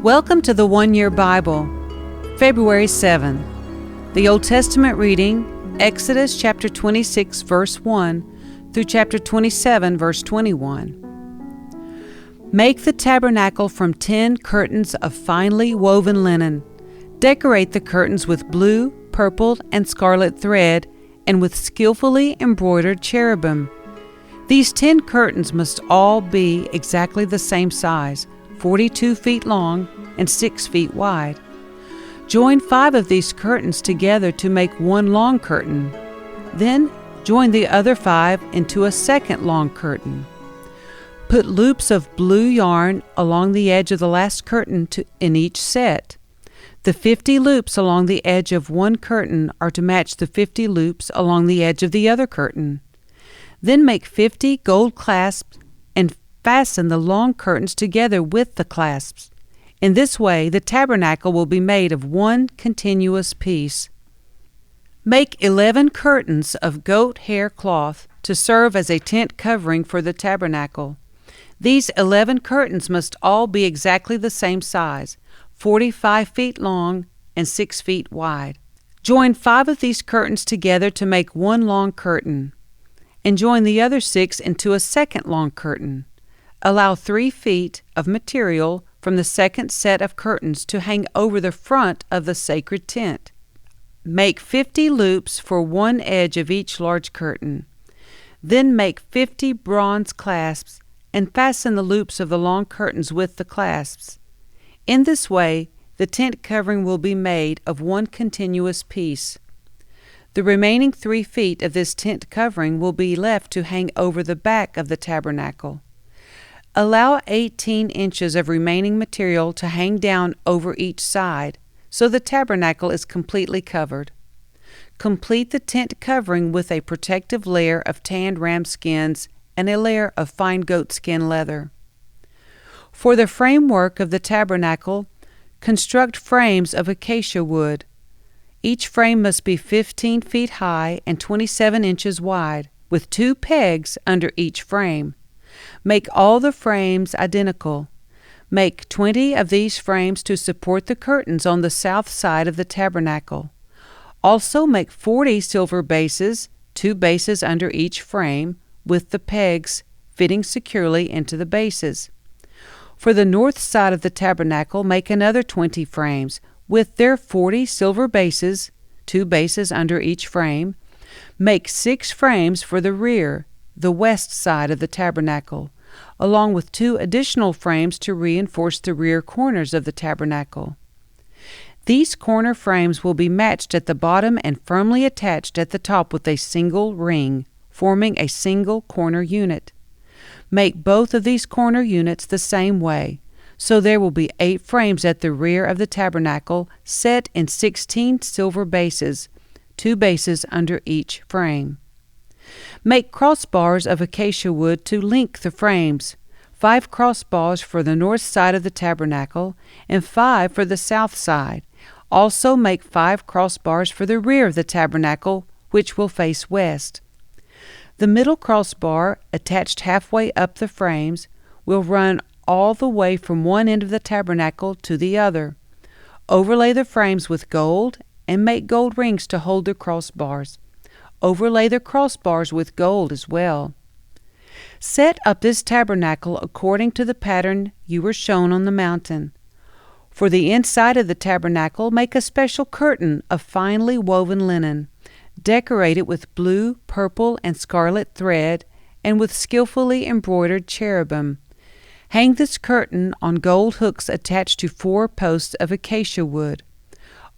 Welcome to the One Year Bible, February 7. The Old Testament reading, Exodus chapter 26, verse 1 through chapter 27, verse 21. Make the tabernacle from 10 curtains of finely woven linen. Decorate the curtains with blue, purple, and scarlet thread, and with skillfully embroidered cherubim. These 10 curtains must all be exactly the same size, 42 feet long and 6 feet wide. Join 5 of these curtains together to make one long curtain. Then join the other 5 into a second long curtain. Put loops of blue yarn along the edge of the last curtain in each set. The 50 loops along the edge of one curtain are to match the 50 loops along the edge of the other curtain. Then make 50 gold clasps and fasten the long curtains together with the clasps. In this way, the tabernacle will be made of one continuous piece. Make 11 curtains of goat hair cloth to serve as a tent covering for the tabernacle. These 11 curtains must all be exactly the same size, 45 feet long and 6 feet wide. Join 5 of these curtains together to make one long curtain, and join the other 6 into a second long curtain. Allow 3 feet of material from the second set of curtains to hang over the front of the sacred tent. Make 50 loops for one edge of each large curtain. Then make 50 bronze clasps and fasten the loops of the long curtains with the clasps. In this way, the tent covering will be made of one continuous piece. The remaining 3 feet of this tent covering will be left to hang over the back of the tabernacle. Allow 18 inches of remaining material to hang down over each side, so the tabernacle is completely covered. Complete the tent covering with a protective layer of tanned ram skins and a layer of fine goat skin leather. For the framework of the tabernacle, construct frames of acacia wood. Each frame must be 15 feet high and 27 inches wide, with 2 pegs under each frame. Make all the frames identical. Make 20 of these frames to support the curtains on the south side of the tabernacle. Also make 40 silver bases, 2 bases under each frame, with the pegs fitting securely into the bases. For the north side of the tabernacle, make another 20 frames, with their 40 silver bases, 2 bases under each frame. Make 6 frames for the rear, the west side of the tabernacle, along with 2 additional frames to reinforce the rear corners of the tabernacle. These corner frames will be matched at the bottom and firmly attached at the top with a single ring, forming a single corner unit. Make both of these corner units the same way, so there will be 8 frames at the rear of the tabernacle set in 16 silver bases, 2 bases under each frame. Make crossbars of acacia wood to link the frames, 5 crossbars for the north side of the tabernacle and 5 for the south side. Also make 5 crossbars for the rear of the tabernacle, which will face west. The middle crossbar, attached halfway up the frames, will run all the way from one end of the tabernacle to the other. Overlay the frames with gold and make gold rings to hold the crossbars. Overlay the crossbars with gold as well. Set up this tabernacle according to the pattern you were shown on the mountain. For the inside of the tabernacle, make a special curtain of finely woven linen. Decorate it with blue, purple, and scarlet thread, and with skillfully embroidered cherubim. Hang this curtain on gold hooks attached to 4 posts of acacia wood.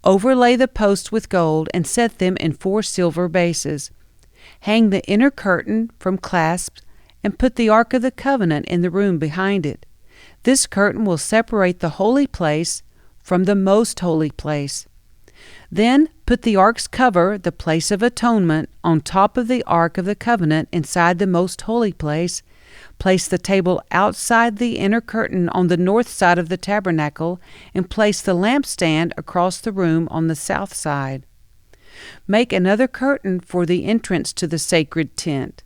Overlay the posts with gold and set them in 4 silver bases. Hang the inner curtain from clasps and put the Ark of the Covenant in the room behind it. This curtain will separate the holy place from the most holy place. Then put the ark's cover, the place of atonement, on top of the Ark of the Covenant inside the most holy place. Place the table outside the inner curtain on the north side of the tabernacle, and place the lampstand across the room on the south side. Make another curtain for the entrance to the sacred tent.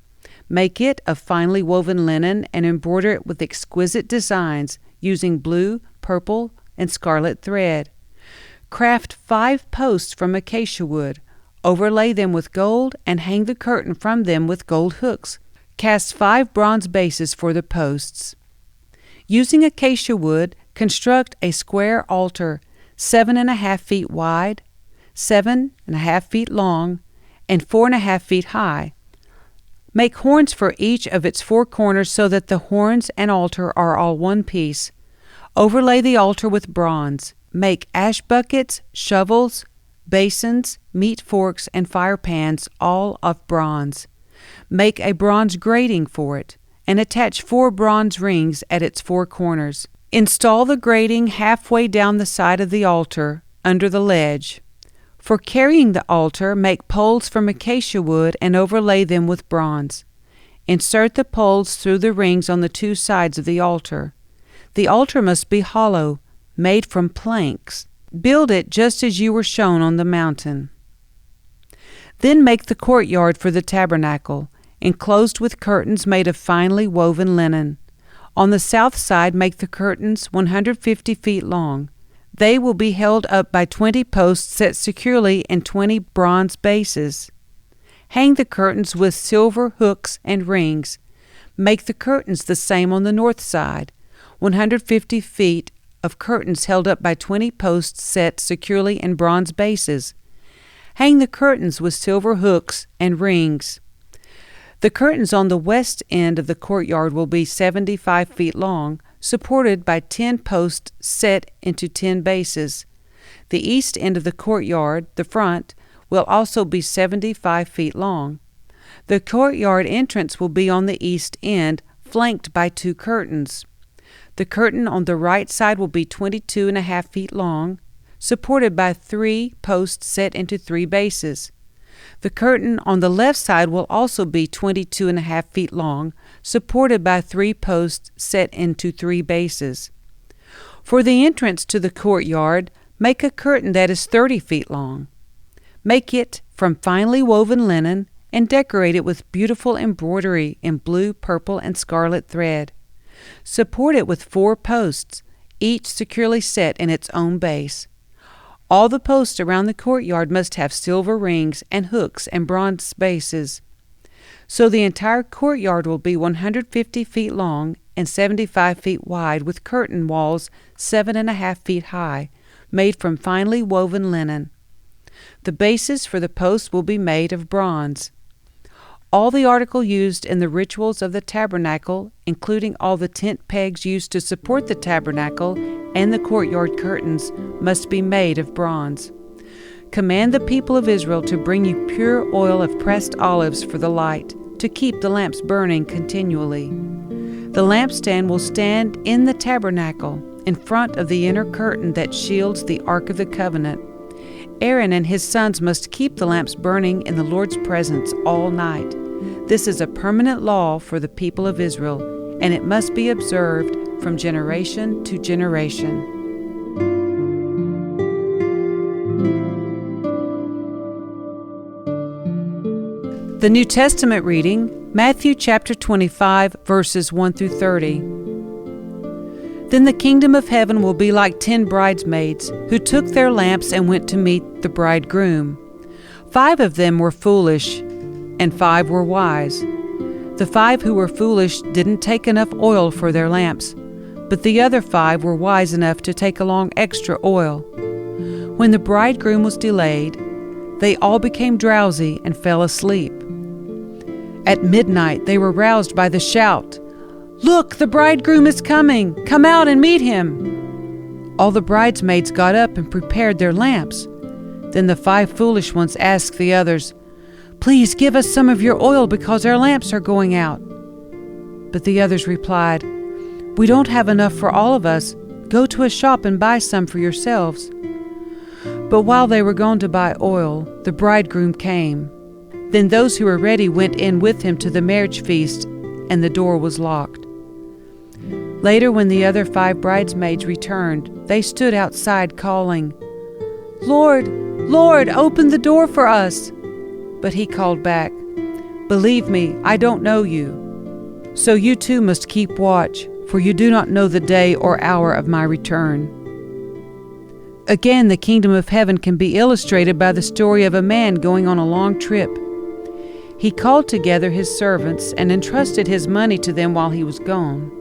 Make it of finely woven linen and embroider it with exquisite designs using blue, purple, and scarlet thread. Craft 5 posts from acacia wood. Overlay them with gold and hang the curtain from them with gold hooks. Cast 5 bronze bases for the posts. Using acacia wood, construct a square altar 7.5 feet wide, 7.5 feet long, and 4.5 feet high. Make horns for each of its 4 corners so that the horns and altar are all one piece. Overlay the altar with bronze. Make ash buckets, shovels, basins, meat forks, and fire pans, all of bronze. Make a bronze grating for it, and attach 4 bronze rings at its 4 corners. Install the grating halfway down the side of the altar, under the ledge. For carrying the altar, make poles from acacia wood and overlay them with bronze. Insert the poles through the rings on the 2 sides of the altar. The altar must be hollow, made from planks. Build it just as you were shown on the mountain. Then make the courtyard for the tabernacle, enclosed with curtains made of finely woven linen. On the south side make the curtains 150 feet long. They will be held up by 20 posts set securely in 20 bronze bases. Hang the curtains with silver hooks and rings. Make the curtains the same on the north side, 150 feet of curtains held up by 20 posts set securely in bronze bases. Hang the curtains with silver hooks and rings. The curtains on the west end of the courtyard will be 75 feet long, supported by 10 posts set into 10 bases. The east end of the courtyard, the front, will also be 75 feet long. The courtyard entrance will be on the east end, flanked by 2 curtains. The curtain on the right side will be 22.5 feet long, supported by 3 posts set into 3 bases. The curtain on the left side will also be 22.5 feet long, supported by 3 posts set into 3 bases. For the entrance to the courtyard, make a curtain that is 30 feet long. Make it from finely woven linen and decorate it with beautiful embroidery in blue, purple, and scarlet thread. Support it with 4 posts, each securely set in its own base. All the posts around the courtyard must have silver rings and hooks and bronze bases. So the entire courtyard will be 150 feet long and 75 feet wide, with curtain walls 7.5 feet high, made from finely woven linen. The bases for the posts will be made of bronze. All the article used in the rituals of the tabernacle, including all the tent pegs used to support the tabernacle and the courtyard curtains, must be made of bronze. Command the people of Israel to bring you pure oil of pressed olives for the light, to keep the lamps burning continually. The lampstand will stand in the tabernacle, in front of the inner curtain that shields the Ark of the Covenant. Aaron and his sons must keep the lamps burning in the Lord's presence all night. This is a permanent law for the people of Israel, and it must be observed from generation to generation. The New Testament reading, Matthew chapter 25, verses 1 through 30. Then the kingdom of heaven will be like 10 bridesmaids who took their lamps and went to meet the bridegroom. 5 of them were foolish, and 5 were wise. The 5 who were foolish didn't take enough oil for their lamps, but the other 5 were wise enough to take along extra oil. When the bridegroom was delayed, they all became drowsy and fell asleep. At midnight they were roused by the shout, "Look, the bridegroom is coming! Come out and meet him!" All the bridesmaids got up and prepared their lamps. Then the 5 foolish ones asked the others, "Please give us some of your oil because our lamps are going out." But the others replied, "We don't have enough for all of us. Go to a shop and buy some for yourselves." But while they were gone to buy oil, the bridegroom came. Then those who were ready went in with him to the marriage feast, and the door was locked. Later, when the other 5 bridesmaids returned, they stood outside calling, "Lord, Lord, open the door for us." But he called back, Believe me, I don't know you. So you too must keep watch, for you do not know the day or hour of my return." Again, the kingdom of heaven can be illustrated by the story of a man going on a long trip. He called together his servants and entrusted his money to them while he was gone.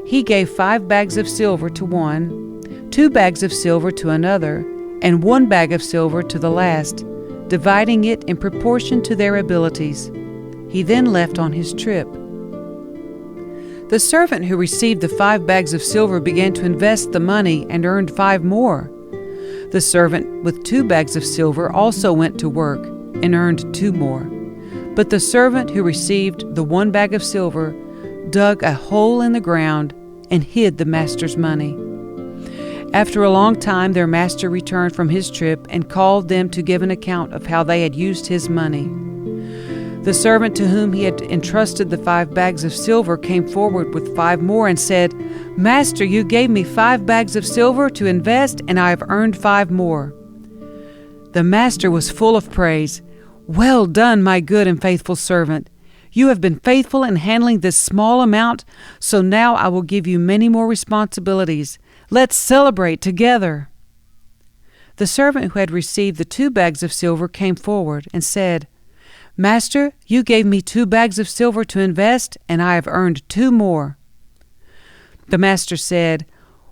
He gave 5 bags of silver to one, 2 bags of silver to another, and 1 bag of silver to the last, dividing it in proportion to their abilities. He then left on his trip. The servant who received the 5 bags of silver began to invest the money and earned 5 more. The servant with 2 bags of silver also went to work and earned 2 more. But the servant who received the 1 bag of silver dug a hole in the ground and hid the master's money. After a long time, their master returned from his trip and called them to give an account of how they had used his money. The servant to whom he had entrusted the 5 bags of silver came forward with 5 more and said, "Master, you gave me 5 bags of silver to invest, and I have earned 5 more." The master was full of praise. "Well done, my good and faithful servant. You have been faithful in handling this small amount, so now I will give you many more responsibilities. Let's celebrate together." The servant who had received the 2 bags of silver came forward and said, "Master, you gave me 2 bags of silver to invest, and I have earned 2 more." The master said,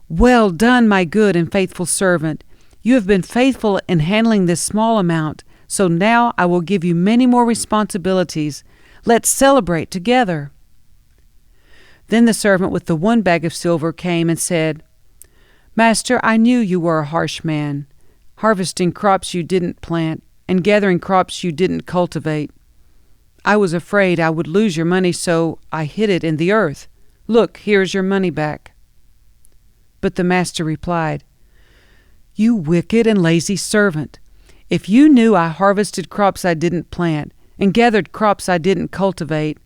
"Well done, my good and faithful servant. You have been faithful in handling this small amount, so now I will give you many more responsibilities. Let's celebrate together." Then the servant with the 1 bag of silver came and said, "Master, I knew you were a harsh man, harvesting crops you didn't plant and gathering crops you didn't cultivate. I was afraid I would lose your money, so I hid it in the earth. Look, here is your money back." But the master replied, "You wicked and lazy servant. If you knew I harvested crops I didn't plant and gathered crops I didn't cultivate,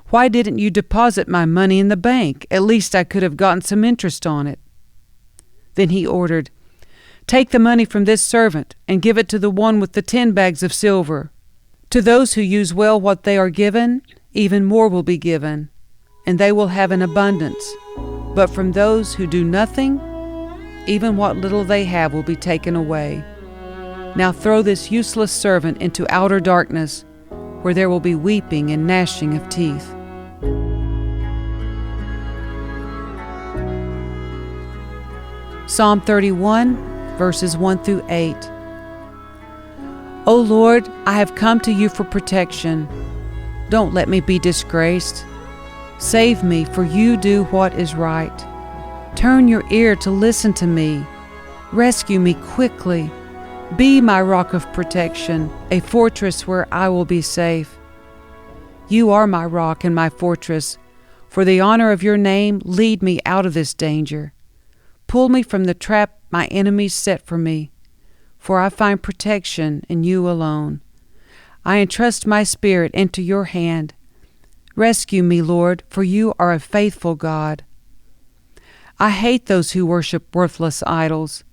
why didn't you deposit my money in the bank? At least I could have gotten some interest on it." Then he ordered, "Take the money from this servant and give it to the one with the 10 bags of silver. To those who use well what they are given, even more will be given, and they will have an abundance. But from those who do nothing, even what little they have will be taken away. Now throw this useless servant into outer darkness, where there will be weeping and gnashing of teeth." Psalm 31, verses 1 through 8. O Lord, I have come to you for protection. Don't let me be disgraced. Save me, for you do what is right. Turn your ear to listen to me. Rescue me quickly. Be my rock of protection, a fortress where I will be safe. You are my rock and my fortress. For the honor of your name, lead me out of this danger. Pull me from the trap my enemies set for me, for I find protection in you alone. I entrust my spirit into your hand. Rescue me, Lord, for you are a faithful God. I hate those who worship worthless idols.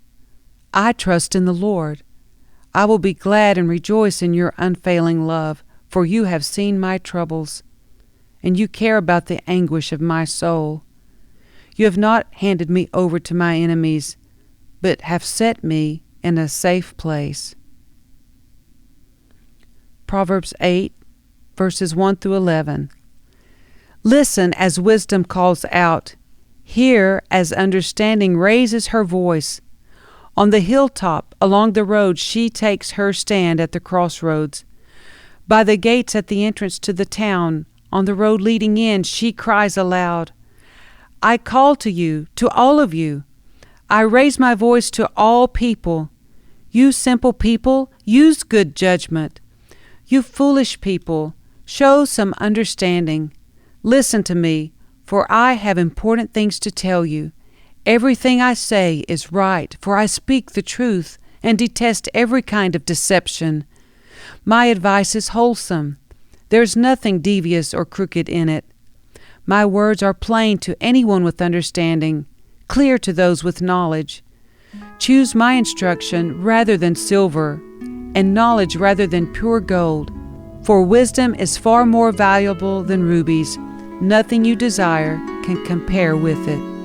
I trust in the Lord. I will be glad and rejoice in your unfailing love, for you have seen my troubles, and you care about the anguish of my soul. You have not handed me over to my enemies, but have set me in a safe place. Proverbs 8, verses 1 through 11. Listen as wisdom calls out. Hear as understanding raises her voice. On the hilltop, along the road, she takes her stand at the crossroads. By the gates at the entrance to the town, on the road leading in, she cries aloud. I call to you, to all of you. I raise my voice to all people. You simple people, use good judgment. You foolish people, show some understanding. Listen to me, for I have important things to tell you. Everything I say is right, for I speak the truth and detest every kind of deception. My advice is wholesome. There's nothing devious or crooked in it. My words are plain to anyone with understanding, clear to those with knowledge. Choose my instruction rather than silver, and knowledge rather than pure gold, For wisdom is far more valuable than rubies. Nothing you desire can compare with it.